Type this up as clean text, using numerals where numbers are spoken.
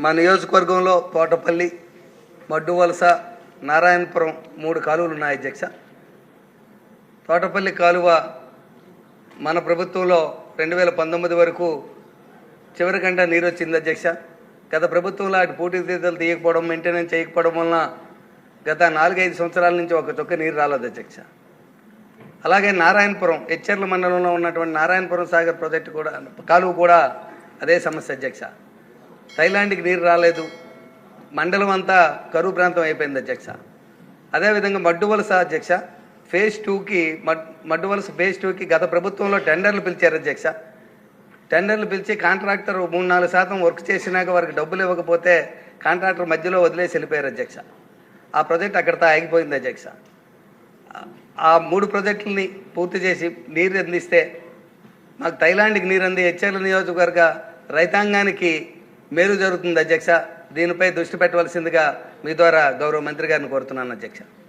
మా నియోజకవర్గంలో తోటపల్లి, మడ్డువలస, నారాయణపురం 3 కాలువలు ఉన్నాయి అధ్యక్ష. తోటపల్లి కాలువ మన ప్రభుత్వంలో 2019 వరకు చివరికంటే నీరు వచ్చింది అధ్యక్ష. గత ప్రభుత్వంలో అటు పూర్తితీతలు తీయకపోవడం, మెయింటెనెన్స్ చేయకపోవడం వలన గత 4-5 సంవత్సరాల నుంచి ఒక చుక్క నీరు రాలేదు అధ్యక్ష. అలాగే నారాయణపురం హెచ్చర్ల మండలంలో ఉన్నటువంటి నారాయణపురం సాగర్ ప్రాజెక్టు కూడా కాలువ కూడా అదే సమస్య అధ్యక్ష. థైలాండ్కి నీరు రాలేదు, మండలం అంతా కరువు ప్రాంతం అయిపోయింది అధ్యక్ష. అదేవిధంగా మడ్డువలస అధ్యక్ష ఫేజ్ 2కి మడ్డువలస ఫేజ్ 2కి గత ప్రభుత్వంలో టెండర్లు పిలిచారు అధ్యక్ష. టెండర్లు పిలిచి కాంట్రాక్టర్ 3-4% వర్క్ చేసినాక వారికి డబ్బులు ఇవ్వకపోతే కాంట్రాక్టర్ మధ్యలో వదిలేసి వెళ్ళిపోయారు అధ్యక్ష. ఆ ప్రాజెక్ట్ అక్కడితో ఆగిపోయింది అధ్యక్ష. ఆ 3 ప్రాజెక్టులని పూర్తి చేసి నీరు అందిస్తే మాకు థైలాండ్కి నీరు అంది హెచ్చర్ల నియోజకవర్గ రైతాంగానికి మేలు జరుగుతుంది అధ్యక్ష. దీనిపై దృష్టి పెట్టవలసిందిగా మీ ద్వారా గౌరవ మంత్రి గారిని కోరుతున్నాను అధ్యక్ష.